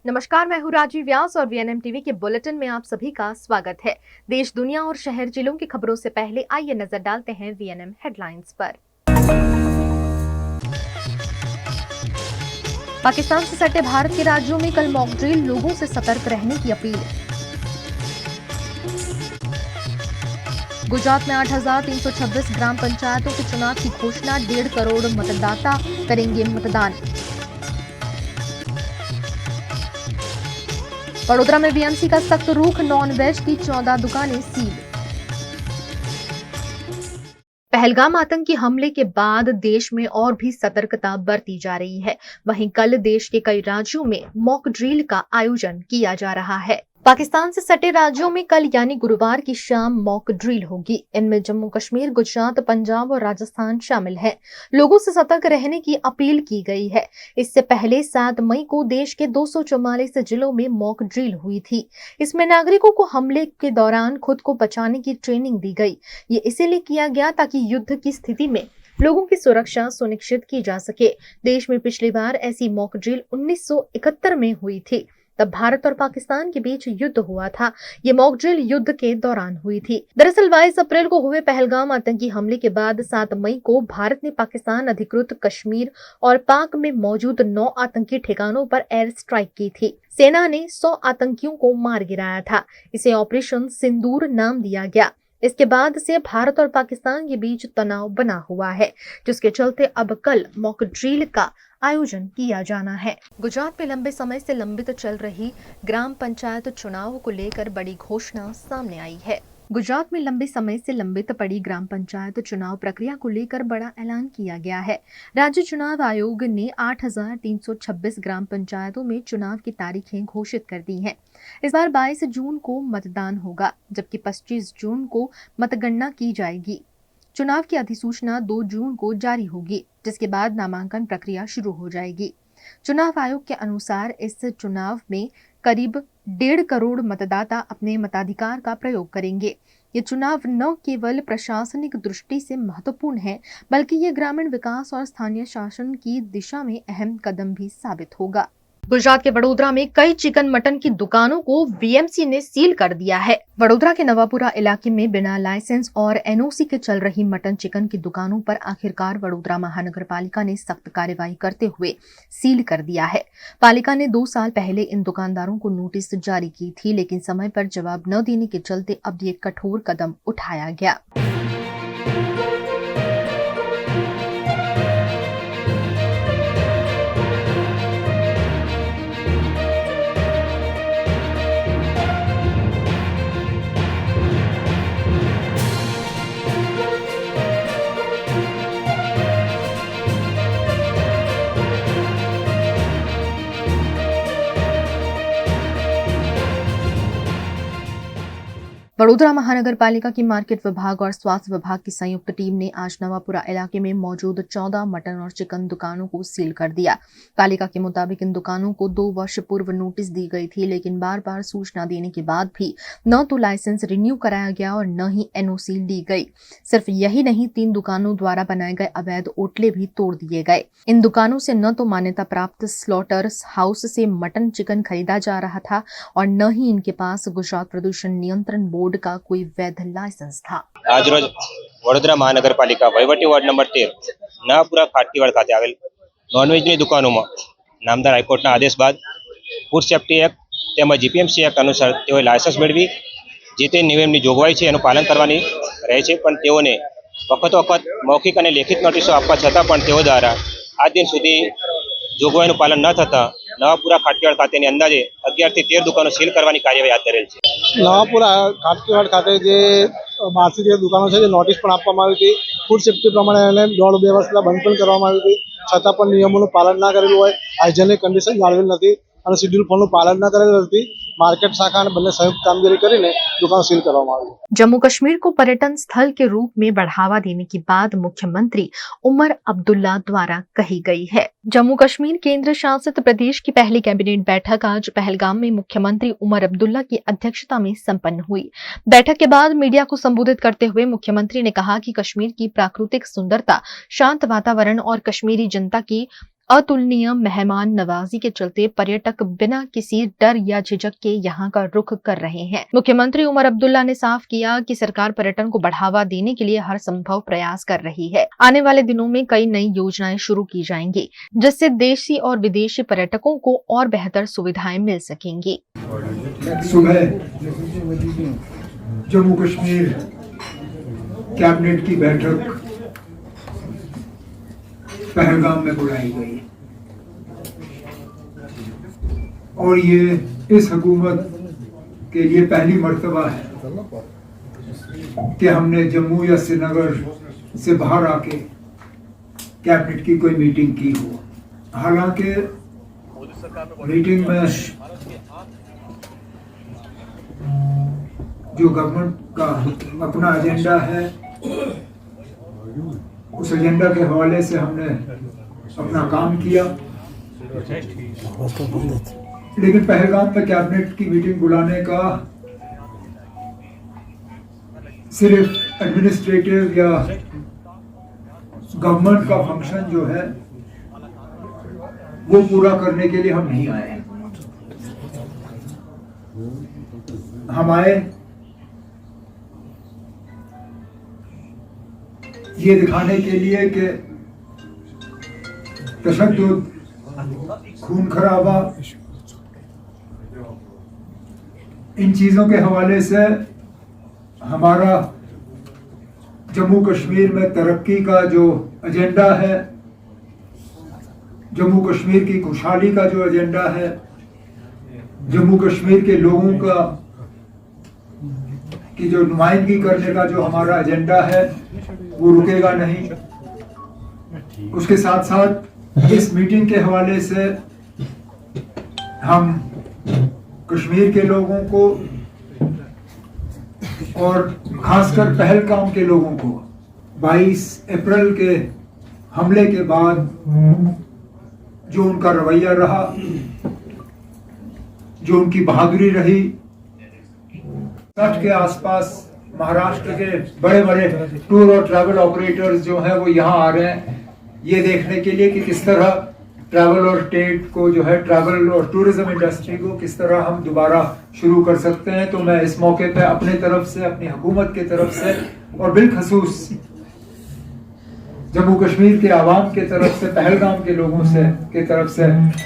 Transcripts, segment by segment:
नमस्कार, मैं हूँ राजीव व्यास और वीएनएम टीवी के बुलेटिन में आप सभी का स्वागत है। देश, दुनिया और शहर जिलों की खबरों से पहले आइए नजर डालते हैं वीएनएम हेडलाइंस पर। पाकिस्तान से सटे भारत के राज्यों में कल मॉक ड्रिल, लोगों से सतर्क रहने की अपील। गुजरात में 8,326 ग्राम पंचायतों के चुनाव की घोषणा, 1.5 करोड़ मतदाता करेंगे मतदान। वडोदरा में बीएमसी का सख्त रुख, नॉन वेज की 14 दुकानें सील। पहलगाम आतंकी हमले के बाद देश में और भी सतर्कता बरती जा रही है। वहीं कल देश के कई राज्यों में मॉक ड्रिल का आयोजन किया जा रहा है। पाकिस्तान से सटे राज्यों में कल यानी गुरुवार की शाम मॉक ड्रिल होगी। इनमें जम्मू कश्मीर, गुजरात, पंजाब और राजस्थान शामिल है। लोगों से सतर्क रहने की अपील की गई है। इससे पहले 7 मई को देश के 244 जिलों में मॉक ड्रिल हुई थी। इसमें नागरिकों को हमले के दौरान खुद को बचाने की ट्रेनिंग दी गई। ये इसीलिए किया गया ताकि युद्ध की स्थिति में लोगों की सुरक्षा सुनिश्चित की जा सके। देश में पिछली बार ऐसी मॉक ड्रिल 1971 में हुई थी। तब भारत और पाकिस्तान के बीच युद्ध हुआ था। ये मॉक ड्रिल युद्ध के दौरान हुई थी। दरअसल 22 अप्रैल को हुए पहलगाम आतंकी हमले के बाद 7 मई को भारत ने पाकिस्तान अधिकृत कश्मीर और पाक में मौजूद 9 आतंकी ठिकानों पर एयर स्ट्राइक की थी। सेना ने 100 आतंकियों को मार गिराया था। इसे ऑपरेशन सिंदूर नाम दिया गया। इसके बाद से भारत और पाकिस्तान के बीच तनाव बना हुआ है, जिसके चलते अब कल मॉक ड्रिल का आयोजन किया जाना है। गुजरात में लंबे समय से लंबित चल रही ग्राम पंचायत चुनाव को लेकर बड़ी घोषणा सामने आई है। गुजरात में लंबे समय से लंबित पड़ी ग्राम पंचायत चुनाव प्रक्रिया को लेकर बड़ा ऐलान किया गया है। राज्य चुनाव आयोग ने 8,326 ग्राम पंचायतों में चुनाव की तारीखें घोषित कर दी हैं। इस बार 22 जून को मतदान होगा, जबकि 25 जून को मतगणना की जाएगी। चुनाव की अधिसूचना 2 जून को जारी होगी, जिसके बाद नामांकन प्रक्रिया शुरू हो जाएगी। चुनाव आयोग के अनुसार इस चुनाव में करीब 1.5 करोड़ मतदाता अपने मताधिकार का प्रयोग करेंगे। ये चुनाव न केवल प्रशासनिक दृष्टि से महत्वपूर्ण है, बल्कि ये ग्रामीण विकास और स्थानीय शासन की दिशा में अहम कदम भी साबित होगा। गुजरात के वडोदरा में कई चिकन मटन की दुकानों को बीएमसी ने सील कर दिया है। वडोदरा के नवापुरा इलाके में बिना लाइसेंस और एनओसी के चल रही मटन चिकन की दुकानों पर आखिरकार वडोदरा महानगर पालिका ने सख्त कार्रवाई करते हुए सील कर दिया है। पालिका ने 2 साल पहले इन दुकानदारों को नोटिस जारी की थी, लेकिन समय पर जवाब न देने के चलते अब ये कठोर कदम उठाया गया। वडोदरा महानगर पालिका की मार्केट विभाग और स्वास्थ्य विभाग की संयुक्त टीम ने आज नवापुरा इलाके में मौजूद 14 मटन और चिकन दुकानों को सील कर दिया। पालिका के मुताबिक इन दुकानों को 2 वर्ष पूर्व नोटिस दी गई थी, लेकिन बार बार सूचना देने के बाद भी न तो लाइसेंस रिन्यू कराया गया और न ही एनओसी ली गई। सिर्फ यही नहीं, 3 दुकानों द्वारा बनाए गए अवैध ओटले भी तोड़ दिए गए। इन दुकानों से न तो मान्यता प्राप्त स्लॉटर हाउस से मटन चिकन खरीदा जा रहा था और न ही इनके पास गुजरात प्रदूषण नियंत्रण बोर्ड का कोई वैध लाइसेंस था। आज रोज वडोदरा महानगरपालिका वहीवटी वोर्ड नंबर 13 નવાપુરા ખાટકીવાડ ખાતે આવેલ નોનવેજની દુકાનોમાં નામદાર હાઈકોર્ટના આદેશ બાદ ફૂડ સેફ્ટી એક્ટ તેમજ જીપીએમસી એક્ટ અનુસાર તેઓએ લાયસન્સ મેળવી જે તે નિયમની જોગવાઈ છે એનું પાલન કરવાની રહે છે, પણ તેઓને વખત મૌખિક અને લેખિત નોટિસો આપવા છતાં પણ તેઓ દ્વારા આજ દિન સુધી જોગવાઈનું પાલન ન થતાં નવાપુરા ખાટકીવાડ ખાતેની અંદાજે 11 થી 13 દુકાનો સીલ કરવાની કાર્યવાહી હાથ ધરેલ છે। નવાપુરા ખાટકીવાડ ખાતે જે 12 થી 13 દુકાનો છે, જે નોટિસ પણ આપવામાં આવી હતી, ફૂડ સેફ્ટી પ્રમાણે એને 1.5-2 વર્ષ પહેલા બંધ પણ કરવામાં આવી હતી, છતાં પણ નિયમોનું પાલન ના કરેલું હોય, હાઇજેનિક કન્ડિશન જાળવેલ નથી અને શેડ્યુલ ફોરનું પાલન ના કરેલ નથી। मार्केट शाखा ने બંને संयुक्त कामगिरी કરીને दुकान सील કરવામાં આવી। जम्मू कश्मीर को पर्यटन स्थल के रूप में बढ़ावा देने की बात मुख्यमंत्री उमर अब्दुल्ला द्वारा कही गई है। जम्मू कश्मीर केंद्र शासित प्रदेश की पहली कैबिनेट बैठक आज पहलगाम में मुख्यमंत्री उमर अब्दुल्ला की अध्यक्षता में संपन्न हुई। बैठक के बाद मीडिया को संबोधित करते हुए मुख्यमंत्री ने कहा कि कश्मीर की प्राकृतिक सुंदरता, शांत वातावरण और कश्मीरी जनता की अतुलनीय मेहमान नवाजी के चलते पर्यटक बिना किसी डर या झिझक के यहां का रुख कर रहे हैं। मुख्यमंत्री उमर अब्दुल्ला ने साफ किया कि सरकार पर्यटन को बढ़ावा देने के लिए हर संभव प्रयास कर रही है। आने वाले दिनों में कई नई योजनाएं शुरू की जाएंगी, जिससे देशी और विदेशी पर्यटकों को और बेहतर सुविधाएं मिल सकेंगी। सुबह जम्मू कश्मीर कैबिनेट की बैठक पहलगाम में बुलाई गई और ये इस हुकूमत के लिए पहली मर्तबा है कि हमने जम्मू या श्रीनगर से बाहर आके कैबिनेट की कोई मीटिंग की हो। हालांकि मीटिंग में जो गवर्नमेंट का अपना एजेंडा है, उस एजेंडा के हवाले से हमने अपना काम किया, लेकिन पहलगाम में कैबिनेट की मीटिंग बुलाने का सिर्फ एडमिनिस्ट्रेटिव या गवर्नमेंट का फंक्शन जो है वो पूरा करने के लिए हम नहीं आए। हम आए ये दिखाने के लिए कि तशद्दुद, खून खराबा, इन चीजों के हवाले से हमारा जम्मू कश्मीर में तरक्की का जो एजेंडा है, जम्मू कश्मीर की खुशहाली का जो एजेंडा है, जम्मू कश्मीर के लोगों का की जो नुमाइंदगी करने का जो हमारा एजेंडा है वो रुकेगा नहीं। उसके साथ साथ इस मीटिंग के हवाले से हम कश्मीर के लोगों को और खासकर पहलगाम के लोगों को 22 अप्रैल के हमले के बाद जो उनका रवैया रहा, जो उनकी बहादुरी रही, तट के आसपास महाराष्ट्र के बड़े बड़े टूर और ट्रैवल ऑपरेटर्स जो हैं वो यहाँ आ रहे हैं ये देखने के लिए कि किस तरह ट्रैवल और स्टेट को जो है ट्रैवल और टूरिज्म इंडस्ट्री को किस तरह हम दोबारा शुरू कर सकते हैं। तो मैं इस मौके पे अपने तरफ से, अपनी हुकूमत की तरफ से और बिलखसूस जम्मू कश्मीर के आवाम के तरफ से, पहलगाम के लोगों से के तरफ से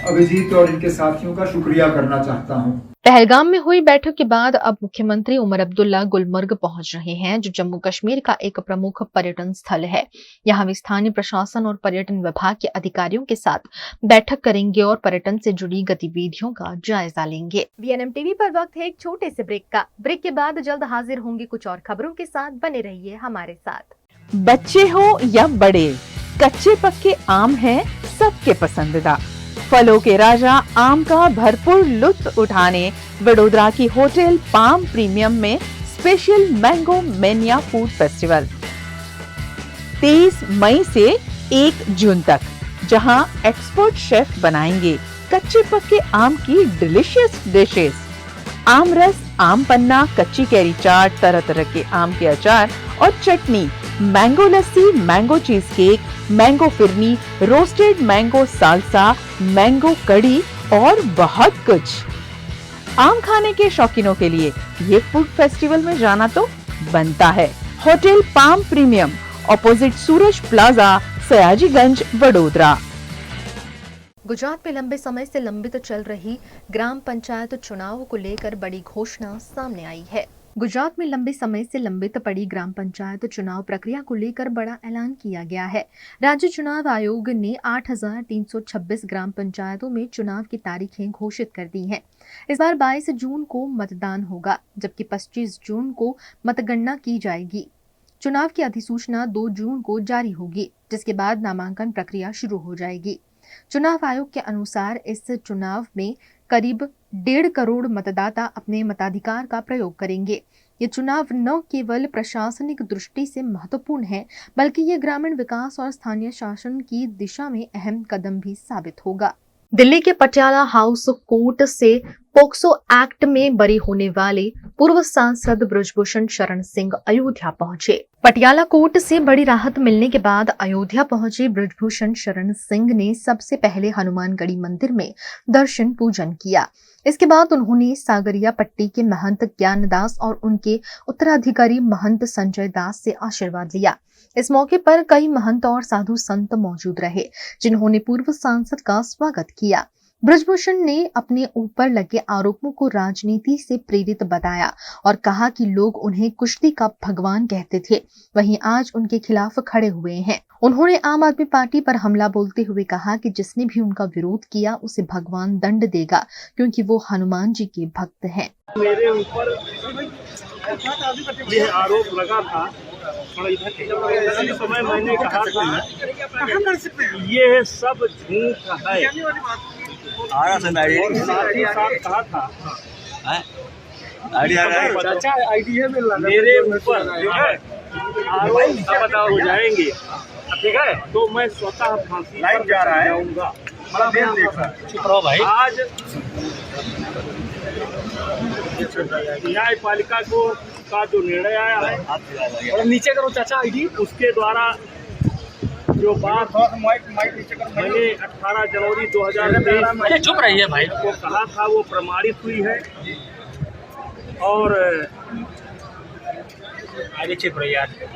अभिजीत और इनके साथियों का शुक्रिया करना चाहता हूँ। पहलगाम में हुई बैठक के बाद अब मुख्यमंत्री उमर अब्दुल्ला गुलमर्ग पहुंच रहे हैं, जो जम्मू कश्मीर का एक प्रमुख पर्यटन स्थल है। यहां वे स्थानीय प्रशासन और पर्यटन विभाग के अधिकारियों के साथ बैठक करेंगे और पर्यटन से जुड़ी गतिविधियों का जायजा लेंगे। VNM टीवी पर वक्त है एक छोटे से ब्रेक का। ब्रेक के बाद जल्द हाजिर होंगे कुछ और खबरों के साथ। बने रहिए हमारे साथ। बच्चे हो या बड़े, कच्चे पक्के आम हैं सबके पसंदीदा। फलों के राजा आम का भरपूर लुत्फ उठाने वडोदरा की होटल पाम प्रीमियम में special mango mania food festival 23 मई से 1 जून तक, जहां एक्सपर्ट शेफ बनाएंगे कच्चे पक्के आम की डिलीशियस डिशेस। आम रस, आम पन्ना, कच्ची कैरी चाट, तरह तरह के आम के अचार और चटनी, mango lassi, mango cheesecake, mango phirni, roasted mango salsa, mango kadhi और बहुत कुछ। आम खाने के शौकीनों के लिए ये फूड फेस्टिवल में जाना तो बनता है। होटल पाम प्रीमियम, ऑपोजिट सूरज प्लाजा, सयाजीगंज, वडोदरा। गुजरात में लंबे समय से लंबित चल रही ग्राम पंचायत चुनाव को लेकर बड़ी घोषणा सामने आई है। गुजरात में लंबे समय से लंबित पड़ी ग्राम पंचायत चुनाव प्रक्रिया को लेकर बड़ा ऐलान किया गया है। राज्य चुनाव आयोग ने 8,326 ग्राम पंचायतों में चुनाव की तारीखें घोषित कर दी हैं। इस बार 22 जून को मतदान होगा, जबकि 25 जून को मतगणना की जाएगी। चुनाव की अधिसूचना 2 जून को जारी होगी, जिसके बाद नामांकन प्रक्रिया शुरू हो जाएगी। चुनाव आयोग के अनुसार इस चुनाव में करीब 1.5 करोड़ मतदाता अपने मताधिकार का प्रयोग करेंगे। ये चुनाव न केवल प्रशासनिक दृष्टि से महत्वपूर्ण है, बल्कि ये ग्रामीण विकास और स्थानीय शासन की दिशा में अहम कदम भी साबित होगा। दिल्ली के पटियाला हाउस कोर्ट से पोक्सो एक्ट में बरी होने वाले पूर्व सांसद बृजभूषण शरण सिंह अयोध्या पहुंचे। पटियाला कोर्ट से बड़ी राहत मिलने के बाद अयोध्या पहुंचे बृजभूषण शरण सिंह ने सबसे पहले हनुमानगढ़ी मंदिर में दर्शन पूजन किया। इसके बाद उन्होंने सागरिया पट्टी के महंत ज्ञानदास और उनके उत्तराधिकारी महंत संजय दास से आशीर्वाद लिया। इस मौके पर कई महंत और साधु संत मौजूद रहे, जिन्होंने पूर्व सांसद का स्वागत किया। बृजभूषण ने अपने ऊपर लगे आरोपों को राजनीति से प्रेरित बताया और कहा कि लोग उन्हें कुश्ती का भगवान कहते थे, वहीं आज उनके खिलाफ खड़े हुए हैं। उन्होंने आम आदमी पार्टी पर हमला बोलते हुए कहा कि जिसने भी उनका विरोध किया उसे भगवान दंड देगा, क्योंकि वो हनुमान जी के भक्त हैं। मेरे ऊपर ये आरोप लगा था, इसी समय मैंने कहा था ये सब झूठ है। साथ ही साथ कहा था मेरे ऊपर जो है आरोप हो जाएंगे, ठीक है, तो मैं स्वतः फांसी पर जाऊंगा। आज न्यायपालिका का जो निर्णय आया है, नीचे करो चाचा आईडी, उसके द्वारा जो बात मैंने 18 जनवरी 2023 चुप रही है भाई को कहा था वो प्रमाणित हुई है। और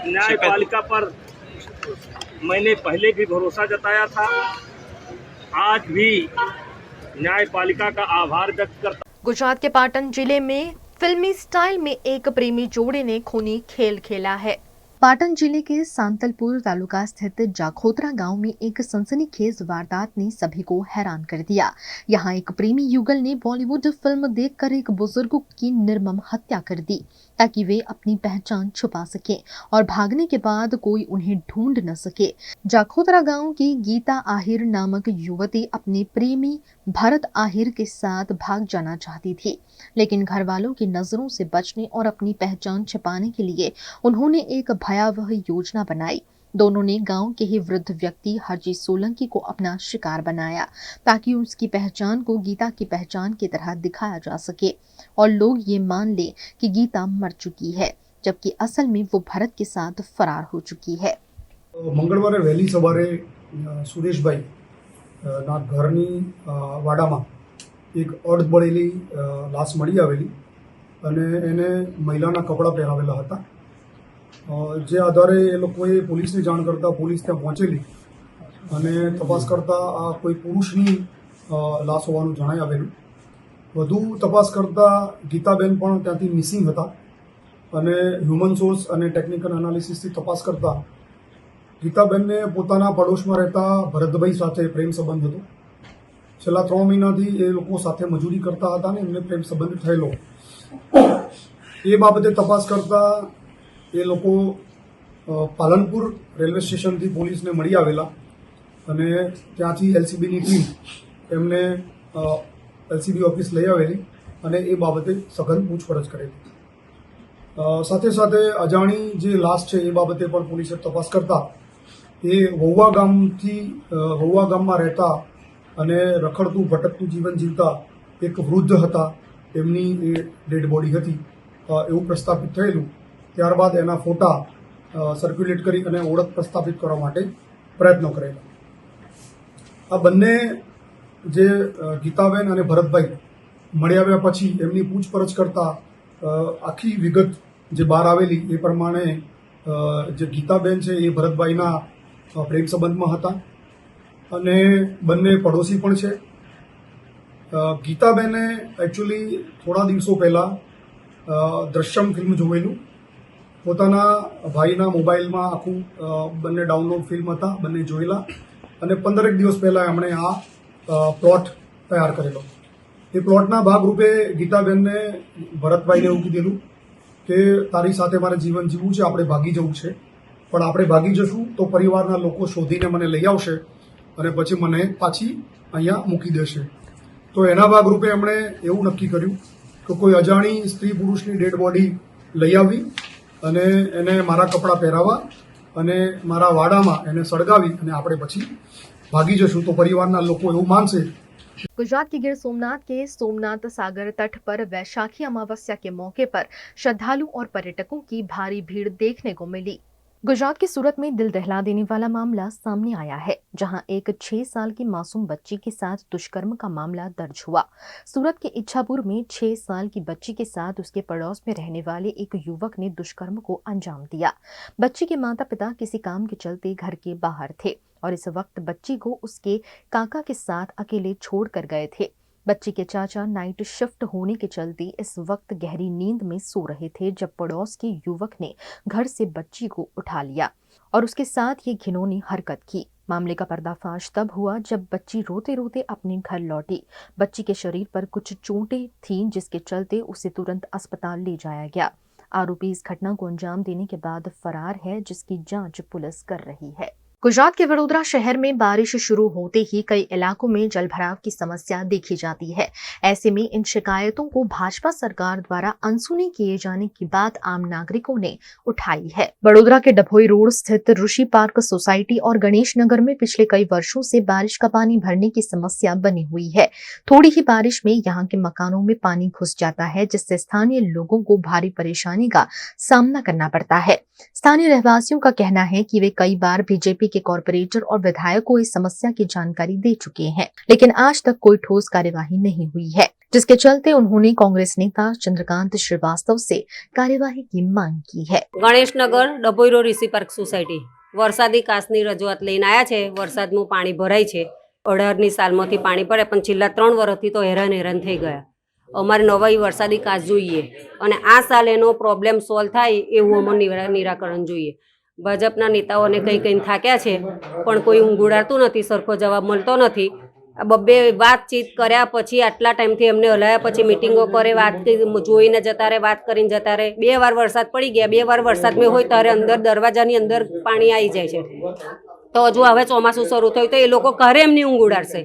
न्यायपालिका पर मैंने पहले भी भरोसा जताया था, आज भी न्यायपालिका का आभार व्यक्त करता। गुजरात के पाटन जिले में फिल्मी स्टाइल में एक प्रेमी जोड़े ने खूनी खेल खेला है। पाटन जिले के सांतलपुर तालुका स्थित जाखोत्रा गांव में एक सनसनीखेज वारदात ने सभी को हैरान कर दिया। यहां एक प्रेमी युगल ने बॉलीवुड फिल्म देखकर एक बुजुर्ग की निर्मम हत्या कर दी ताकि वे अपनी पहचान छुपा सकें और भागने के बाद कोई उन्हें ढूंढ न सके। जाखोत्रा गांव की गीता आहिर नामक युवती अपने प्रेमी भरत आहिर के साथ भाग जाना चाहती थी, लेकिन घर वालों की नजरों से बचने और अपनी पहचान छिपाने के लिए उन्होंने एक भयावह योजना बनाई। दोनों ने गांव के ही वृद्ध व्यक्ति हरजी सोलंकी को अपना शिकार बनाया ताकि उसकी पहचान को गीता की पहचान की तरह दिखाया जा सके और लोग ये मान ले कि गीता मर चुकी है, जबकि असल में वो भरत के साथ फरार हो चुकी है। मंगलवारे वहेली सवारे सुरेशभाई ना घरनी वाडामां एक अडबळेली लाश मળી आवेली અને એને મહિલાના કપડાં પહેરાવેલા હતા, જે આધારે એ લોકોએ પોલીસને જાણ કરતાં પોલીસ ત્યાં પહોંચેલી અને તપાસ કરતાં આ કોઈ પુરુષની લાશ હોવાનું જણાઈ આવેલું। વધુ તપાસ કરતાં ગીતાબેન પણ ત્યાંથી મિસિંગ હતા અને હ્યુમન સોર્સ અને ટેકનિકલ એનાલિસિસથી તપાસ કરતાં ગીતાબેનને પોતાના પડોશમાં રહેતા ભરતભાઈ સાથે પ્રેમ સંબંધ હતો। છેલ્લા 3 મહિનાથી એ લોકો સાથે મજૂરી કરતા હતા અને એમને પ્રેમ સંબંધ થયેલો। એ બાબતે તપાસ કરતા એ લોકો પાલનપુર રેલવે સ્ટેશનથી પોલીસને મળી આવેલા અને ત્યાંથી એલસીબીની ટીમ એમને એલસીબી ઓફિસ લઈ આવેલી અને એ બાબતે સઘન પૂછપરછ કરેલી। સાથે સાથે અજાણી જે લાશ છે એ બાબતે પણ પોલીસે તપાસ કરતા એ વહુવા ગામમાં રહેતા અને રખડતું ભટકતું જીવન જીવતા એક વૃદ્ધ હતા, એમની એ ડેડ બોડી હતી એવું પ્રસ્થાપિત થયેલું। ત્યારબાદ એના ફોટા સર્ક્યુલેટ કરી અને ઓળખ પ્રસ્થાપિત કરવા માટે પ્રયત્નો કરેલા। આ બંને જે ગીતાબેન અને ભરતભાઈ મળી આવ્યા પછી એમની પૂછપરછ કરતા આખી વિગત જે બહાર આવેલી એ પ્રમાણે જે ગીતાબેન છે એ ભરતભાઈના પ્રેમ સંબંધમાં હતા અને બંને પડોશી પણ છે। ગીતાબેને એકચ્યુઅલી થોડા દિવસો પહેલાં દ્રશ્યમ ફિલ્મ જોયેલું, પોતાના ભાઈના મોબાઈલમાં આખું બંને ડાઉનલોડ ફિલ્મ હતા, બંને જોયેલા અને 15 દિવસ પહેલાં એમણે આ પ્લોટ તૈયાર કરેલો। એ પ્લોટના ભાગરૂપે ગીતાબેનને ભરતભાઈને એવું કીધેલું કે તારી સાથે મારે જીવન જીવવું છે, આપણે ભાગી જવું છે, પણ આપણે ભાગી જશું તો પરિવારના લોકો શોધીને મને લઈ આવશે અને પછી મને પાછી અહીંયા મૂકી દેશે। તો એના ભાગરૂપે એમણે એવું નક્કી કર્યું કે કોઈ અજાણી સ્ત્રી પુરુષની ડેડ બોડી લઈ આવી અને એને મારા કપડાં પહેરાવા અને મારા વાડામાં એને સળગાવી અને આપણે પછી ભાગી જશું તો પરિવારના લોકો એવું માનશે गुजरात के गिर सोमनाथ के सोमनाथ सागर तट पर वैशाखी अमावस्या के मौके पर श्रद्धालु और पर्यटकों की भारी भीड़ देखने को मिली। गुजरात के सूरत में दिल दहला देने वाला मामला सामने आया है, जहां एक 6 साल की मासूम बच्ची के साथ दुष्कर्म का मामला दर्ज हुआ। सूरत के इच्छापुर में 6 साल की बच्ची के साथ उसके पड़ोस में रहने वाले एक युवक ने दुष्कर्म को अंजाम दिया। बच्ची के माता पिता किसी काम के चलते घर के बाहर थे और इस वक्त बच्ची को उसके काका के साथ अकेले छोड़कर गए थे। बच्ची के चाचा नाइट शिफ्ट होने के चलते इस वक्त गहरी नींद में सो रहे थे जब पड़ोस के युवक ने घर से बच्ची को उठा लिया और उसके साथ ये घिनौनी हरकत की। मामले का पर्दाफाश तब हुआ जब बच्ची रोते रोते अपने घर लौटी। बच्ची के शरीर पर कुछ चोटें थीं, जिसके चलते उसे तुरंत अस्पताल ले जाया गया। आरोपी इस घटना को अंजाम देने के बाद फरार है, जिसकी जांच पुलिस कर रही है। गुजरात के वडोदरा शहर में बारिश शुरू होते ही कई इलाकों में जलभराव की समस्या देखी जाती है। ऐसे में इन शिकायतों को भाजपा सरकार द्वारा अनसुनी किए जाने की बात आम नागरिकों ने उठाई है। वडोदरा के डभोई रोड स्थित ऋषि पार्क सोसाइटी और गणेश नगर में पिछले कई वर्षों से बारिश का पानी भरने की समस्या बनी हुई है। थोड़ी ही बारिश में यहाँ के मकानों में पानी घुस जाता है, जिससे स्थानीय लोगों को भारी परेशानी का सामना करना पड़ता है। स्थानीय रहवासियों का कहना है कि वे कई बार बीजेपी के कॉर्पोरेटर और विधायक को इस समस्या की जानकारी दे चुके हैं, लेकिन आज तक कोई ठोस कार्यवाही नहीं हुई है, जिसके चलते उन्होंने कांग्रेस नेता चंद्रकांत श्रीवास्तव से कार्यवाही की मांग की है। गणेश नगर डभोई रोड ऋषि पार्क सोसायटी वरसादी कासनी रजूआत लईने आया छे। वरसादनुं पाणी भराय छे। 18ની सालमांथी पाणी पड़े, पण छेल्ला 3 વર્ષથી तो हैरान थई गया। અમારે નવાઈ વરસાદી કાચ જોઈએ અને આ સાલ એનો પ્રોબ્લેમ સોલ્વ થાય એવું અમને નિરાકરણ જોઈએ। ભાજપના નેતાઓને કઈ થાક્યા છે, પણ કોઈ ઊંઘુડાડતું નથી, સરખો જવાબ મળતો નથી। આ બબ્બે વાતચીત કર્યા પછી આટલા ટાઈમથી એમને હલાયા પછી મીટિંગો કરે, વાત જોઈને જતા રહે, વાત કરીને જતા રહે। 2 વાર વરસાદ પડી ગયા, 2 વાર વરસાદ में હોય ત્યારે અંદર દરવાજાની અંદર પાણી આવી જાય છે। તો હજુ હવે ચોમાસું શરૂ થયું તો એ લોકો ઘરે એમની ઊંઘ ઉડાડશે।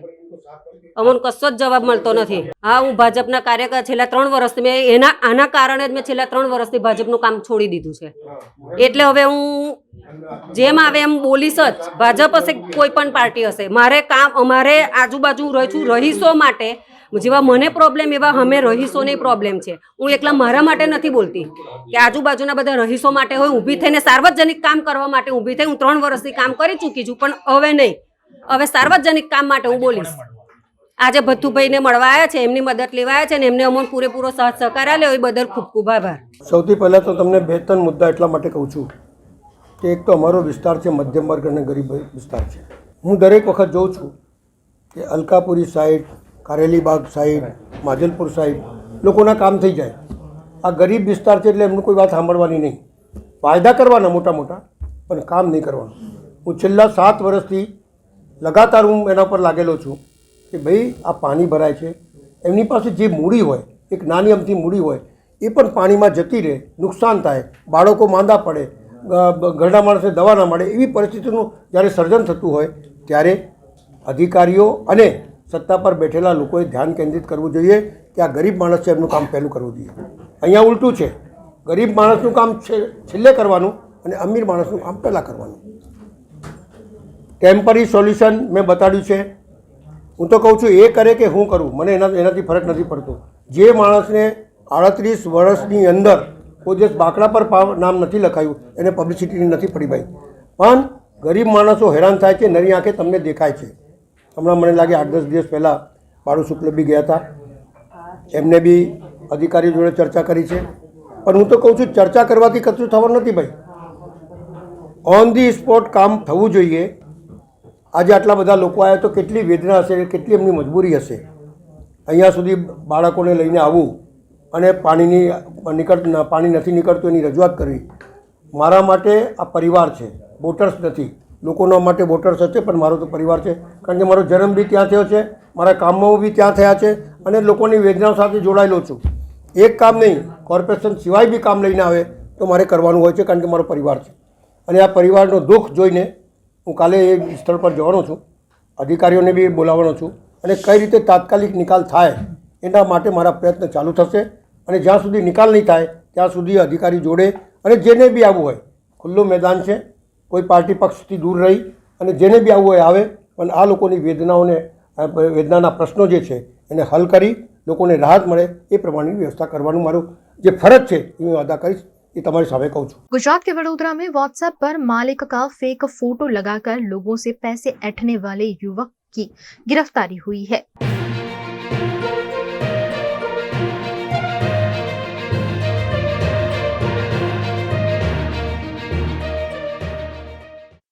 અમને કશો જ જવાબ મળતો નથી। હા, હું ભાજપના કાર્યકર છેલ્લા 3 વર્ષથી મેં આના કારણે જ મેં છેલ્લા 3 વર્ષથી ભાજપનું કામ છોડી દીધું છે। એટલે હવે હું જેમ આવે એમ બોલીશ જ। ભાજપ હશે, કોઈ પણ પાર્ટી હશે, મારે કામ અમારે આજુબાજુ રહીશો માટે જેવા મને પ્રોબ્લેમ એવા અમે રહીશોને પ્રોબ્લેમ છે। હું એકલા મારા માટે નથી બોલતી કે આજુબાજુના બધા રહીશો માટે હોય। ઊભી થઈને સાર્વજનિક કામ કરવા માટે ઊભી થઈ। હું 3 વર્ષથી કામ કરી ચૂકી છું, પણ હવે નહીં, હવે સાર્વજનિક કામ માટે હું બોલીશ। આજે ભથ્થુભાઈને મળવા આવ્યા છે, એમની મદદ લેવા આવ્યા છે અને એમને અમને પૂરેપૂરો સાથ સહકાર આપ્યો, એ બદલ ખૂબ ખૂબ આભાર। સૌથી પહેલાં તો તમને 2-3 મુદ્દા એટલા માટે કહું છું કે એક તો અમારો વિસ્તાર છે મધ્યમ વર્ગ અને ગરીબ વિસ્તાર છે। હું દરેક વખત જોઉં છું કે Alkapuri side, Karelibaug side, Manjalpur side લોકોના કામ થઈ જાય। આ ગરીબ વિસ્તાર છે એટલે એમનું કોઈ વાત સાંભળવાની નહીં, વાયદા કરવાના મોટા મોટા, પણ કામ નહીં કરવાનું। હું છેલ્લા 7 વર્ષથી લગાતાર હું એના પર લાગેલો છું કે ભાઈ આ પાણી ભરાય છે, એમની પાસે જે મૂડી હોય, એક નાની અમથી મૂડી હોય, એ પણ પાણીમાં જતી રહે, નુકસાન થાય, બાળકો માંદા પડે, ઘરના માણસને દવા ના મળે, એવી પરિસ્થિતિનું જ્યારે સર્જન થતું હોય ત્યારે અધિકારીઓ અને સત્તા પર બેઠેલા લોકોએ ધ્યાન કેન્દ્રિત કરવું જોઈએ કે આ ગરીબ માણસ છે એમનું કામ પહેલું કરવું જોઈએ। અહીંયા ઉલટું છે, ગરીબ માણસનું કામ છેલ્લે કરવાનું અને અમીર માણસનું કામ પહેલાં કરવાનું। ટેમ્પરરી સોલ્યુશન મેં બતાડ્યું છે। હું તો કહું છું એ કરે કે હું કરું, મને એનાથી ફરક નથી પડતો। જે માણસને 38 વર્ષની અંદર કોઈ દિવસ બાકડા પર નામ નથી લખાયું એને પબ્લિસિટી નથી પડી ભાઈ, પણ ગરીબ માણસો હેરાન થાય છે, નરી આંખે તમને દેખાય છે। હમણાં મને લાગે 8-10 દિવસ પહેલાં બાળુ શુક્લ બી ગયા હતા, એમને બી અધિકારીઓ જોડે ચર્ચા કરી છે। પણ હું તો કહું છું ચર્ચા કરવાથી કશું થવાનું નથી ભાઈ, ઓન ધી સ્પોટ કામ થવું જોઈએ। આજે આટલા બધા લોકો આવ્યા તો કેટલી વેદના હશે, કેટલી એમની મજબૂરી હશે। અહીંયા સુધી બાળકોને લઈને આવવું અને પાણી નથી નીકળતું એની રજૂઆત કરવી। મારા માટે આ પરિવાર છે, વોટર્સ નથી। લોકોના માટે વોટર્સ હશે, પણ મારો તો પરિવાર છે, કારણ કે મારો જન્મ બી ત્યાં થયો છે, મારા કામો બી ત્યાં થયા છે અને લોકોની વેદનાઓ સાથે જોડાયેલો છું। એક કામ નહીં, કોર્પોરેશન સિવાય બી કામ લઈને આવે તો મારે કરવાનું હોય છે, કારણ કે મારો પરિવાર છે અને આ પરિવારનો દુઃખ જોઈને હું કાલે એ સ્થળ પર જવાનો છું, અધિકારીઓને બી બોલાવવાનો છું અને કઈ રીતે તાત્કાલિક નિકાલ થાય એના માટે મારા પ્રયત્ન ચાલુ થશે। અને જ્યાં સુધી નિકાલ નહીં થાય ત્યાં સુધી અધિકારી જોડે અને જેને બી આવવું હોય ખુલ્લું મેદાન છે, કોઈ પાર્ટી પક્ષથી દૂર રહી અને જેને બી આવવું હોય આવે, પણ આ લોકોની વેદનાઓને વેદનાના પ્રશ્નો જે છે એને હલ કરી લોકોને રાહત મળે એ પ્રમાણેની વ્યવસ્થા કરવાનું મારું જે ફરજ છે એ હું અદા કરીશ, ये तुम्हारे सामने कहूँ छूँ। गुजरात के वडोदरा में व्हाट्सएप पर मालिक का फेक फोटो लगाकर लोगों से पैसे ऐंठने वाले युवक की गिरफ्तारी हुई है।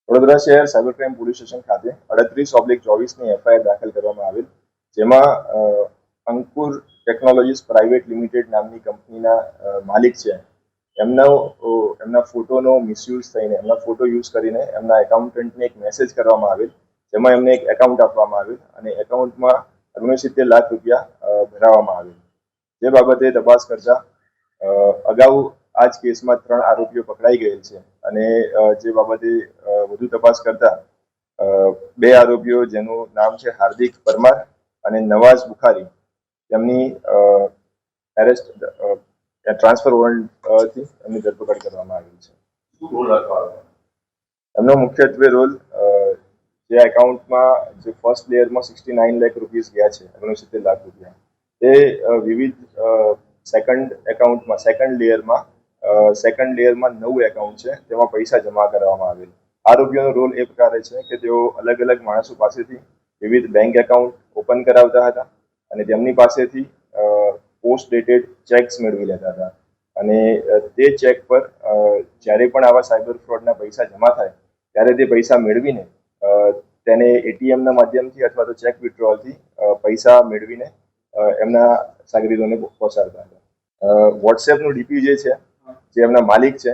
વડોદરા શહેર સાયબર ક્રાઇમ પોલીસ સ્ટેશન ખાતે 38/24ની એફઆઈઆર દાખલ કરવામાં આવેલ, જેમાં અંકુર ટેકનોલોજીસ પ્રાઇવેટ લિમિટેડ નામની કંપનીના માલિક છે એમના ફોટોનો મિસયુઝ થઈને એમના ફોટો યુઝ કરીને એમના એકાઉન્ટન્ટને એક મેસેજ કરવામાં આવેલ, જેમાં એમને એક એકાઉન્ટ આપવામાં આવેલ અને એકાઉન્ટમાં 69 લાખ રૂપિયા ભરાવવામાં આવેલ। જે બાબતે તપાસ કરતા અગાઉ આ જ કેસમાં 3 આરોપીઓ પકડાઈ ગયેલ છે અને જે બાબતે વધુ તપાસ કરતા 2 આરોપીઓ જેનું નામ છે હાર્દિક પરમાર અને નવાઝ બુખારી, તેમની એરેસ્ટ ટ્રાન્સફર વોરંટથી એમની ધરપકડ કરવામાં આવેલ છે। એમનો મુખ્યત્વે રોલ જે એકાઉન્ટમાં જે ફર્સ્ટ લેયરમાં 69 લાખ રૂપિયા ગયા છે, 69 લાખ રૂપિયા, તે વિવિધ સેકન્ડ એકાઉન્ટમાં સેકન્ડ લેયરમાં 9 એકાઉન્ટ છે તેમાં પૈસા જમા કરવામાં આવેલ। આરોપીઓનો રોલ એ પ્રકારે છે કે તેઓ અલગ અલગ માણસો પાસેથી વિવિધ બેંક એકાઉન્ટ ઓપન કરાવતા હતા અને તેમની પાસેથી પોસ્ટ ડેટેડ ચેક્સ મેળવી લેતા હતા અને તે ચેક પર જ્યારે પણ આવા સાયબર ફ્રોડના પૈસા જમા થાય ત્યારે તે પૈસા મેળવીને તેને એટીએમના માધ્યમથી અથવા તો ચેક વિથડ્રોલથી પૈસા મેળવીને એમના સાગરીતોને પહોંચાડતા હતા। વોટ્સએપનું ડીપી જે છે જે એમના માલિક છે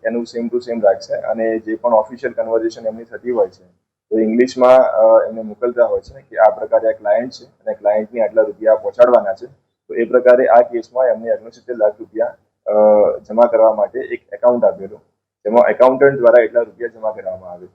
એનું સેમ ટુ સેમ રાખશે અને જે પણ ઓફિશિયલ કન્વર્ઝેશન એમની થતી હોય છે તો ઇંગ્લિશમાં એમને મોકલતા હોય છે કે આ પ્રકારે આ ક્લાયન્ટ છે અને ક્લાયન્ટની આટલા રૂપિયા પહોંચાડવાના છે, તો એ પ્રકારે આ કેસમાં એમને 69 લાખ રૂપિયા જમા કરવા માટે એક એકાઉન્ટ આપેલું, જેમાં એકાઉન્ટન્ટ द्वारा એટલા રૂપિયા જમા કરવામાં આવે।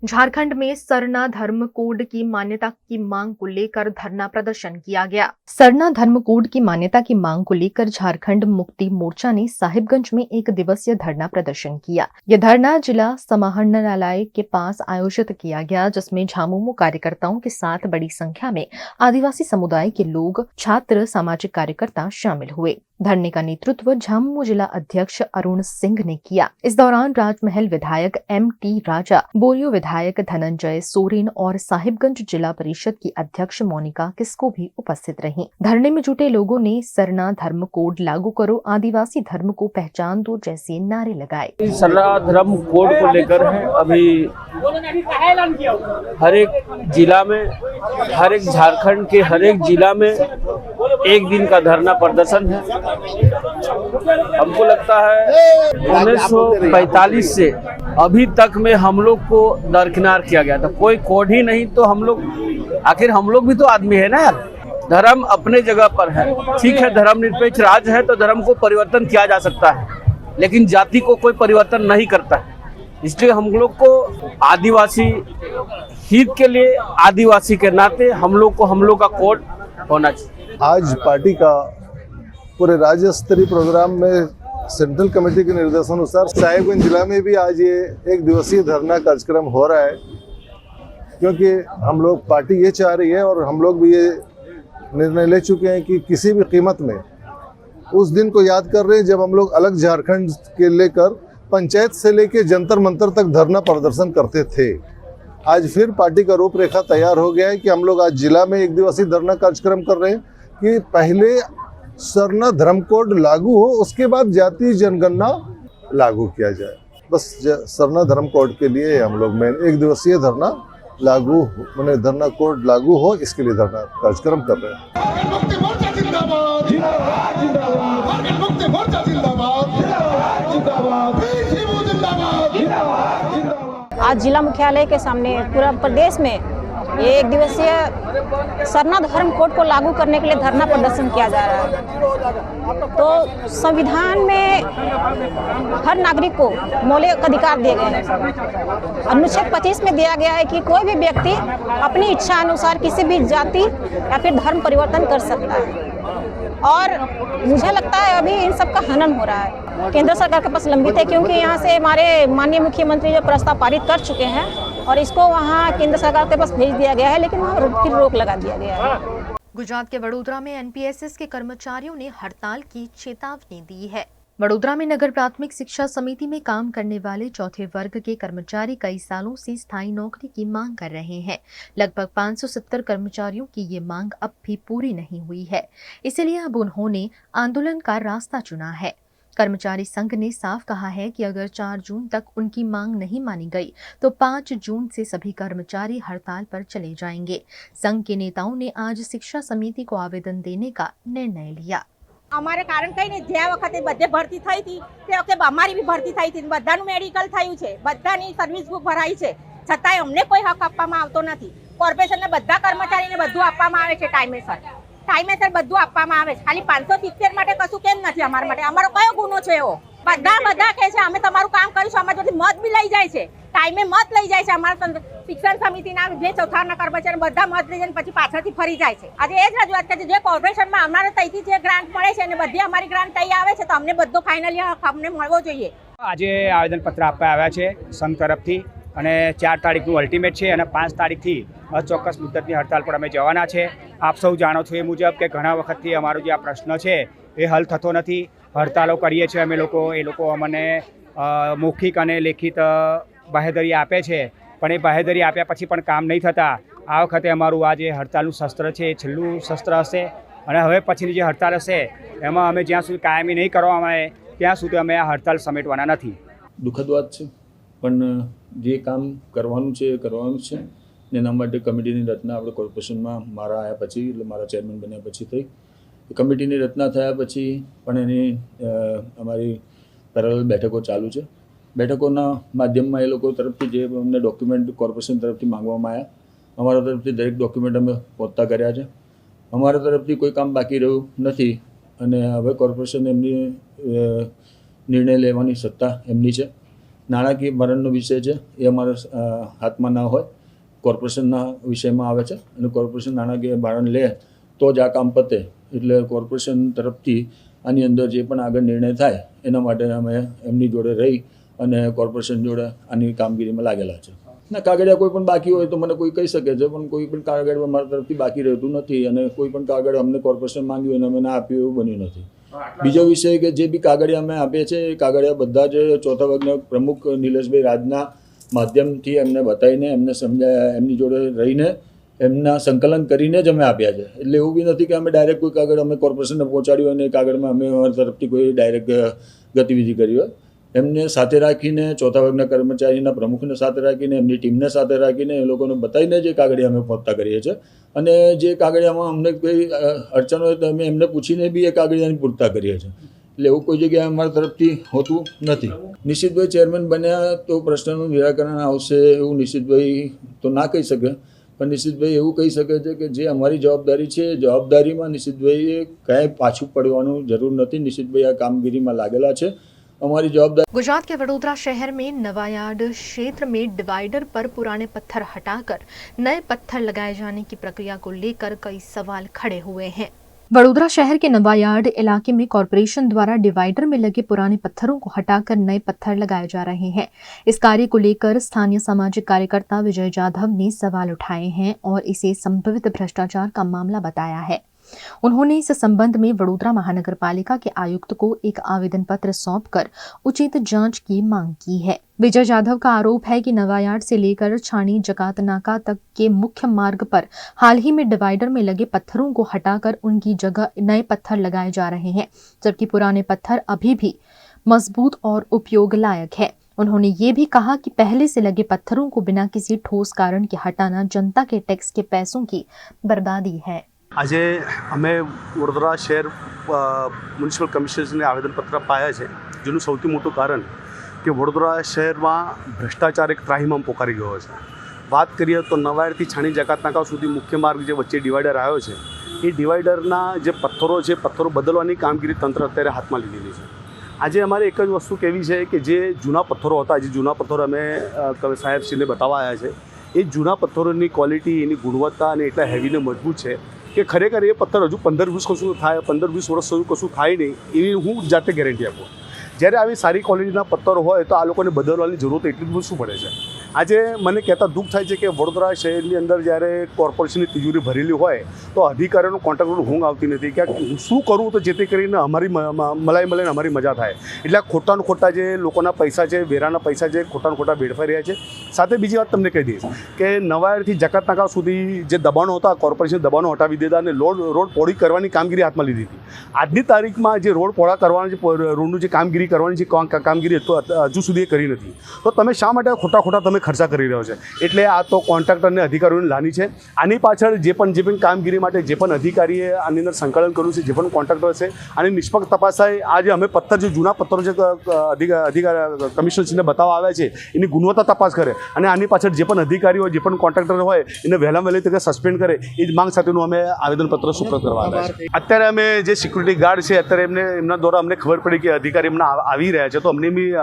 झारखंड में सरना धर्म कोड की मान्यता की मांग को लेकर धरना प्रदर्शन किया गया। सरना धर्म कोड की मान्यता की मांग को लेकर झारखंड मुक्ति मोर्चा ने साहिबगंज में 1 दिवसीय धरना प्रदर्शन किया। यह धरना जिला समाहरणालय के पास आयोजित किया गया, जिसमें झामुमो कार्यकर्ताओं के साथ बड़ी संख्या में आदिवासी समुदाय के लोग, छात्र, सामाजिक कार्यकर्ता शामिल हुए। धरने का नेतृत्व झामुमो जिला अध्यक्ष अरुण सिंह ने किया। इस दौरान राजमहल विधायक MT राजा, बोरियो विधायक धनंजय सोरेन और साहिबगंज जिला परिषद की अध्यक्ष मोनिका किस्को भी उपस्थित रहीं। धरने में जुटे लोगों ने सरना धर्म कोड लागू करो, आदिवासी धर्म को पहचान दो जैसे नारे लगाए। सरना धर्म कोड को लेकर है अभी हर एक जिला में, हर एक झारखंड के हर एक जिला में 1 दिन का धरना प्रदर्शन है। हमको लगता है 1945 से अभी तक में हम लोग को दरकिनार किया गया था, कोई कोड ही नहीं, तो हम लोग आखिर हम लोग भी तो आदमी है ना यार। धर्म अपने जगह पर है, ठीक है, धर्मनिरपेक्ष राज है तो धर्म को परिवर्तन किया जा सकता है, लेकिन जाति को कोई परिवर्तन नहीं करता है। इसलिए हम लोग को आदिवासी हित के लिए, आदिवासी के नाते हम लोग का कोड होना चाहिए। आज पार्टी का पूरे राज्य स्तरीय प्रोग्राम में सेंट्रल कमेटी के निर्देशानुसार साहिबगंज जिला में भी आज ये 1 दिवसीय धरना कार्यक्रम हो रहा है, क्योंकि हम लोग पार्टी ये चाह रही है और हम लोग भी ये निर्णय ले चुके हैं कि किसी भी कीमत में उस दिन को याद कर रहे हैं जब हम लोग अलग झारखंड के लेकर पंचायत से लेकर जंतर मंतर तक धरना प्रदर्शन करते थे। आज फिर पार्टी का रूपरेखा तैयार हो गया है कि हम लोग आज जिला में 1 दिवसीय धरना कार्यक्रम कर रहे हैं कि पहले सरना धर्म कोड लागू हो, उसके बाद जाति जनगणना लागू किया जाए। बस सरना धर्म कोड के लिए हम लोग में 1 दिवसीय धरना लागू मैंने धरना कोड लागू हो, इसके लिए धरना कार्यक्रम कर रहे हैं। आज जिला मुख्यालय के सामने पूरा प्रदेश में ये 1 दिवसीय सरना धर्म कोड को लागू करने के लिए धरना प्रदर्शन किया जा रहा है। तो संविधान में हर नागरिक को मौलिक अधिकार दिए गए हैं। अनुच्छेद 25 में दिया गया है कि कोई भी व्यक्ति अपनी इच्छा अनुसार किसी भी जाति या फिर धर्म परिवर्तन कर सकता है, और मुझे लगता है अभी इन सब का हनन हो रहा है। केंद्र सरकार के पास लंबित है, क्योंकि यहाँ से हमारे माननीय मुख्यमंत्री जो प्रस्ताव पारित कर चुके हैं और इसको वहाँ केंद्र सरकार के पास भेज दिया गया है, लेकिन वहाँ फिर रोक लगा दिया गया है। गुजरात के वडोदरा में एनपीएसएस के कर्मचारियों ने हड़ताल की चेतावनी दी है। वडोदरा में नगर प्राथमिक शिक्षा समिति में काम करने वाले चौथे वर्ग के कर्मचारी कई सालों से स्थायी नौकरी की मांग कर रहे हैं। लगभग 570 कर्मचारियों की ये मांग अब भी पूरी नहीं हुई है, इसलिए अब उन्होंने आंदोलन का रास्ता चुना है। कर्मचारी संघ ने साफ कहा है कि अगर 4 जून तक उनकी मांग नहीं मानी गई तो 5 जून से सभी कर्मचारी हड़ताल पर चले जाएंगे। संघ के नेताओं ने आज शिक्षा समिति को आवेदन देने का निर्णय लिया। અમારે કારણ કઈ નહીં, જે વખતે બધે ભરતી થઈ હતી તે વખતે અમારી બી ભરતી થઈ હતી, બધાનું મેડિકલ થયું છે, બધાની સર્વિસ બુક ભરાઈ છે, છતાંય અમને કોઈ હક આપવામાં આવતો નથી। કોર્પોરેશનને બધા કર્મચારીને બધું આપવામાં આવે છે ટાઈમેસર બધું આપવામાં આવે છે, ખાલી 570 માટે કશું કેમ નથી અમારા માટે? અમારો કયો ગુનો છે એવો? બધા કહે છે અમે તમારું કામ કરીશું, અમારા જોડે મત બી લઈ જાય છે, ટાઈમે મત લઈ જાય છે। અમારા શિક્ષણ સમિતિના જે ચોથાના કર્મચારી બધા મત લઈ જાય પછી પાછળથી ફરી જાય છે। આજે એ જ રજૂઆત છે, જે કોર્પોરેશનમાં અમારે ત્યાંથી જે ગ્રાન્ટ મળે છે અને બધી અમારી ગ્રાન્ટ તઈ આવે છે, તો અમને બધો ફાઇનલી હક અમને મળવો જોઈએ। આજે આવેદનપત્ર આપવા આવ્યા છે સંઘ તરફથી અને 4 તારીખનું અલ્ટિમેટ છે અને 5 તારીખથી અચોક્કસ મુદ્દતની હડતાલ પર અમે જવાના છે। આપ સૌ જાણો છો એ મુજબ કે ઘણા વખતથી અમારો જે આ પ્રશ્ન છે એ હલ થતો નથી। હડતાલો કરીએ છીએ અમે લોકો, એ લોકો અમને મૌખિક અને લેખિત બાહેધરી આપે છે, પણ એ બાહેધરી આપ્યા પછી પણ કામ નહીં થતા। આ વખતે અમારું આ જે હડતાલનું શસ્ત્ર છે એ છેલ્લું શસ્ત્ર હશે અને હવે પછીની જે હડતાલ હશે એમાં અમે જ્યાં સુધી કાયમી નહીં કરવામાં આવે ત્યાં સુધી અમે આ હડતાલ સમેટવાના નથી। દુઃખદ વાત છે, પણ જે કામ કરવાનું છે એ કરવાનું છે ને એના માટે કમિટીની રચના આપણે કોર્પોરેશનમાં મારા આવ્યા પછી, એટલે મારા ચેરમેન બન્યા પછી થઈ। કમિટીની રચના થયા પછી પણ એની અમારી પેરેલલ બેઠકો ચાલુ છે। બેઠકોના માધ્યમમાં એ લોકો તરફથી જે અમને ડોક્યુમેન્ટ કોર્પોરેશન તરફથી માંગવામાં આવ્યા, અમારા તરફથી દરેક ડોક્યુમેન્ટ અમે પહોંચતા કર્યા છે। અમારા તરફથી કોઈ કામ બાકી રહ્યું નથી અને હવે કોર્પોરેશન એમની નિર્ણય લેવાની સત્તા એમની છે। નાણાકીય ભરણનો વિષય છે એ અમારા હાથમાં ના હોય, કોર્પોરેશનના વિષયમાં આવે છે અને કોર્પોરેશન નાણાકીય ભારણ લે તો જ આ કામ પતે। એટલે કોર્પોરેશન તરફથી આની અંદર જે પણ આગળ નિર્ણય થાય એના માટે અમે એમની જોડે રહી અને કોર્પોરેશન જોડે આની કામગીરીમાં લાગેલા છે। ના, કાગળિયા કોઈ પણ બાકી હોય તો મને કોઈ કહી શકે છે, પણ કોઈ પણ કાગળ અમારા તરફથી બાકી રહેતું નથી અને કોઈ પણ કાગળ અમને કોર્પોરેશન માંગ્યું અને અમે ના આપ્યું એવું બન્યું નથી। બીજો વિષય કે જે બી કાગળિયા અમે આપીએ છીએ એ કાગળિયા બધા જ ચોથા વર્ગના પ્રમુખ નિલેશભાઈ રાજના માધ્યમથી એમને બતાવીને એમને સમજાયા, એમની જોડે રહીને એમના સંકલન કરીને જ અમે આપ્યા છે। એટલે એવું બી નથી કે અમે ડાયરેક્ટ કોઈ કાગળ અમે કોર્પોરેશનને પહોંચાડ્યું અને એ કાગળમાં અમે અમારા તરફથી કોઈ ડાયરેક્ટ ગતિવિધિ કરી હોય। એમને સાથે રાખીને, ચોથા વર્ગના કર્મચારીના પ્રમુખને સાથે રાખીને, એમની ટીમને સાથે રાખીને એ લોકોને બતાવીને જે કાગળિયા અમે પહોંચતા કરીએ છીએ અને જે કાગળિયામાં અમને કોઈ અડચણ હોય તો અમે એમને પૂછીને બી એ કાગળિયાની પૂરતા કરીએ છીએ। એટલે એવું કોઈ જગ્યાએ અમારા તરફથી હોતું નથી। નિશિતભાઈ ચેરમેન બન્યા તો પ્રશ્નનું નિરાકરણ આવશે એવું નિશિતભાઈ તો ના કહી શકે, પણ નિશિતભાઈ એવું કહી શકે છે કે જે અમારી જવાબદારી છે એ જવાબદારીમાં નિશિતભાઈએ કાંઈ પાછું પડવાનું જરૂર નથી। નિશિતભાઈ આ કામગીરીમાં લાગેલા છે। हमारी जवाबदारी। गुजरात के वडोदरा शहर में नवायार्ड क्षेत्र में डिवाइडर पर पुराने पत्थर हटाकर नए पत्थर लगाए जाने की प्रक्रिया को लेकर कई सवाल खड़े हुए हैं। वडोदरा शहर के नवायार्ड इलाके में कॉरपोरेशन द्वारा डिवाइडर में लगे पुराने पत्थरों को हटाकर नए पत्थर लगाए जा रहे हैं। इस कार्य को लेकर स्थानीय सामाजिक कार्यकर्ता विजय जाधव ने सवाल उठाए हैं और इसे संभावित भ्रष्टाचार का मामला बताया है। उन्होंने इस संबंध में वडोदरा महानगर पालिका के आयुक्त को एक आवेदन पत्र सौंपकर उचित जांच की मांग की है। विजय जाधव का आरोप है कि नवायार्ड से लेकर छाणी जकात नाका तक के मुख्य मार्ग पर हाल ही में डिवाइडर में लगे पत्थरों को हटाकर उनकी जगह नए पत्थर लगाए जा रहे हैं, जबकि पुराने पत्थर अभी भी मजबूत और उपयोग लायक है। उन्होंने ये भी कहा कि पहले से लगे पत्थरों को बिना किसी ठोस कारण के हटाना जनता के टैक्स के पैसों की बर्बादी है। આજે અમે વડોદરા શહેર મ્યુનિસિપલ કમિશનરને આવેદનપત્ર આપ્યા છે, જેનું સૌથી મોટું કારણ કે વડોદરા શહેરમાં ભ્રષ્ટાચાર એક ત્રાહિમામ પોકારી ગયો છે। વાત કરીએ તો નવાયાર્ડથી છાણી જકાત નાકા સુધી મુખ્ય માર્ગ જે વચ્ચે ડિવાઈડર આવ્યો છે એ ડિવાઈડરના જે પથ્થરો છે, પથ્થરો બદલવાની કામગીરી તંત્ર અત્યારે હાથમાં લીધેલી છે। આજે અમારે એક જ વસ્તુ કહેવી છે કે જે જૂના પથ્થરો હતા, જે જૂના પથ્થરો અમે સાહેબશ્રીને બતાવવા આવ્યા છે, એ જૂના પથ્થરોની ક્વોલિટી, એની ગુણવત્તા અને એટલા હેવી ને મજબૂત છે કે ખરેખર એ પથ્થર હજુ 15-20 કશું થાય, 15-20 વર્ષ સુધી કશું થાય નહીં એવી હું જાતે ગેરંટી આપું। જ્યારે આવી સારી ક્વોલિટીના પથ્થરો હોય તો આ લોકોને બદલવાની જરૂરત એટલી જ શું પડે છે. આજે મને કહેતા દુઃખ થાય છે કે વડોદરા શહેરની અંદર જ્યારે કોર્પોરેશનની તિજોરી ભરેલી હોય તો અધિકારીઓનું કોન્ટ્રાક્ટરનું ઊંઘ આવતી નથી કે હું શું કરું તો જેથી કરીને અમારી મલાઈ મળીને અમારી મજા થાય. એટલે ખોટાનું ખોટા જે લોકોના પૈસા છે, વેરાના પૈસા છે, ખોટાનું ખોટા વેડફાઈ રહ્યા છે. સાથે બીજી વાત તમને કહી દઈશ કે નવાયારથી જકાતનાકા સુધી જે દબાણો હતા, કોર્પોરેશન દબાણો હટાવી દીધા અને રોડ પહોળી કરવાની કામગીરી હાથમાં લીધી હતી. આજની તારીખમાં જે રોડ પહોળા કરવાની રોડનું જે કામગીરી કરવાની છે કામગીરી હજુ સુધી કરી નથી. તો તમે શા માટે ખોટા તમે ખર્ચા કરી રહ્યો છે? એટલે આ તો કોન્ટ્રાક્ટરને અધિકારીઓની લાની છે. આની પાછળ જે પણ કામગીરી માટે જે પણ અધિકારીએ આની અંદર સંકલન કર્યું છે, જે પણ કોન્ટ્રાક્ટર છે, આની નિષ્પક્ષ તપાસ થાય. આજે અમે જે જૂના પથ્થરો જે કમિશનરશ્રીને બતાવવા આવ્યા છે એની ગુણવત્તા તપાસ કરે અને આની પાછળ જે પણ અધિકારીઓ, જે પણ કોન્ટ્રાક્ટર હોય એને વહેલામાં વહેલી તકે સસ્પેન્ડ કરે, એ જ માંગ સાથેનું અમે આવેદનપત્ર સુપ્રત કરવા આવ્યા છે. અત્યારે અમે જે સિક્યુરિટી ગાર્ડ છે, અત્યારે એમના દ્વારા અમને ખબર પડી કે અધિકારી એમના આવી રહ્યા છે, તો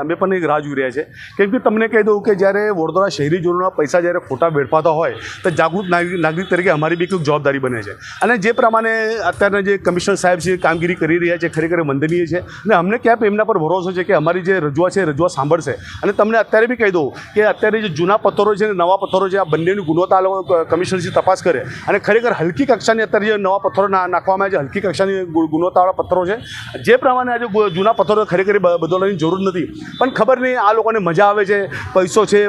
અમે પણ એક રાહ જોઈ રહ્યા છે. કેમ કે તમને કહી દઉં કે જ્યારે વડોદરા શહેરીજનોના પૈસા જ્યારે ખોટા વેડફાતા હોય તો જાગૃત નાગરિક તરીકે અમારી બી કંઈક જવાબદારી બને છે. અને જે પ્રમાણે અત્યારના જે કમિશનર સાહેબ છે કામગીરી કરી રહ્યા છે, ખરેખર વંદનીય છે. અને અમને ક્યાંક એમના પર ભરોસો છે કે અમારી જે રજૂઆત છે રજૂઆત સાંભળશે. અને તમને અત્યારે બી કહી દઉં કે અત્યારે જે જૂના પથ્થરો છે, નવા પથ્થરો છે, આ બંનેની ગુણવત્તા લોકો કમિશનરશ્રી તપાસ કરે અને ખરેખર હલકી કક્ષાની અત્યારે જે નવા પથ્થરો નાખવામાં આવે છે, હલકી કક્ષાની ગુણવત્તાવાળા પથ્થરો છે. જે પ્રમાણે આજે જૂના પથ્થરો ખરેખર બદલવાની જરૂર નથી, પણ ખબર નહીં આ લોકોને મજા આવે છે, પૈસો છે,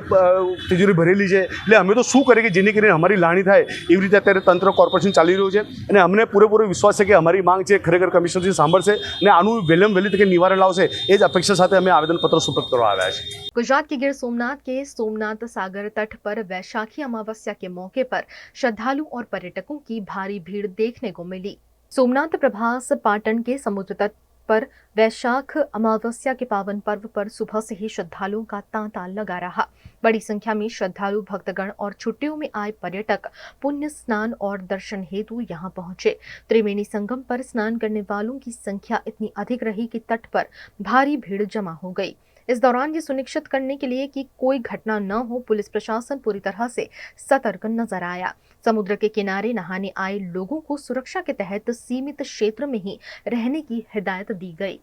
તિજોરી ભરેલી છે, એટલે અમે તો શું કરીએ કે જેની કરીને અમારી લાણી થાય એવી રીતે અત્યારે તંત્ર કોર્પોરેશન ચાલી રહ્યું છે. અને અમને પૂરેપૂરો વિશ્વાસ છે કે અમારી માંગ છે ખરેખર કમિશનરશ્રી સાંભળશે અને આનું વહેલી તકે નિવારણ લાવશે. એ જ અપેક્ષા સાથે અમે આવેદનપત્ર સુપ્રત કરવા આવ્યા છે. गुजरात के गिर सोमनाथ के सोमनाथ सागर तट पर वैशाखी अमावस्या के मौके पर श्रद्धालु और पर्यटकों की भारी भीड़ देखने को मिली. सोमनाथ प्रभास पाटन के समुद्र तट पर वैशाख अमावस्या के पावन पर्व पर सुबह से ही श्रद्धालुओं का तांता लगा रहा. बड़ी संख्या में श्रद्धालु भक्तगण और छुट्टियों में आए पर्यटक पुण्य स्नान और दर्शन हेतु यहाँ पहुंचे. त्रिवेणी संगम पर स्नान करने वालों की संख्या इतनी अधिक रही कि तट पर भारी भीड़ जमा हो गई. इस दौरान ये सुनिश्चित करने के लिए कि कोई घटना न हो, पुलिस प्रशासन पूरी तरह से सतर्क नजर आया. समुद्र के किनारे नहाने आए लोगों को सुरक्षा के तहत सीमित क्षेत्र में ही रहने की हिदायत दी गई.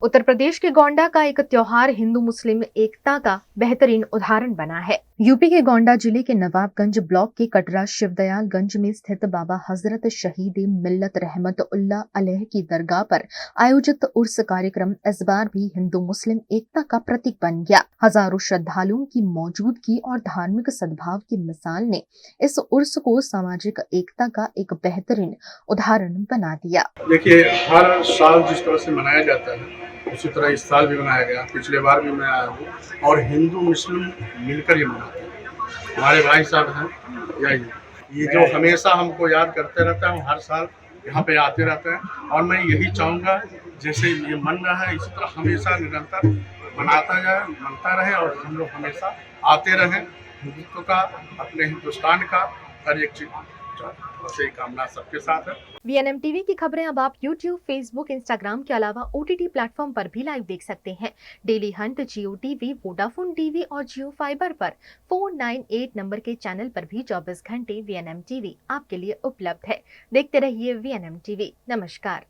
उत्तर प्रदेश के गोंडा का एक त्योहार हिंदू मुस्लिम एकता का बेहतरीन उदाहरण बना है. यूपी के गोंडा जिले के नवाबगंज ब्लॉक के कटरा शिवदयालगंज में स्थित बाबा हजरत शहीद मिल्लत रहमत उल्लाह अलैह की दरगाह पर आयोजित उर्स कार्यक्रम इस बार भी हिंदू मुस्लिम एकता का प्रतीक बन गया. हजारों श्रद्धालुओं की मौजूदगी और धार्मिक सद्भाव की मिसाल ने इस उर्स को सामाजिक एकता का एक बेहतरीन उदाहरण बना दिया. देखिए, हर साल जिस तरह से मनाया जाता है उसी तरह इस साल भी मनाया गया. पिछले बार भी मैं आया हूँ और हिंदू मुस्लिम मिलकर ये मनाते हैं. हमारे भाई साहब हैं, ये जो हमेशा हमको याद करते रहते हैं, हर साल यहाँ पे आते रहते हैं. और मैं यही चाहूँगा जैसे ये मन रहा है इसी तरह हमेशा निरंतर मनता रहे और हम लोग हमेशा आते रहें. हिंदुत्व का, अपने हिंदुस्तान का हर एक चीज सही कामना सबके साथ है. VNM टीवी की खबरें अब आप YouTube, Facebook, Instagram के अलावा OTT प्लेटफॉर्म पर भी लाइव देख सकते हैं. Daily Hunt, Jio TV, Vodafone TV और Jio फाइबर पर 498 नंबर के चैनल पर भी 24 घंटे VNM टीवी आपके लिए उपलब्ध है. देखते रहिए VNM टीवी. नमस्कार.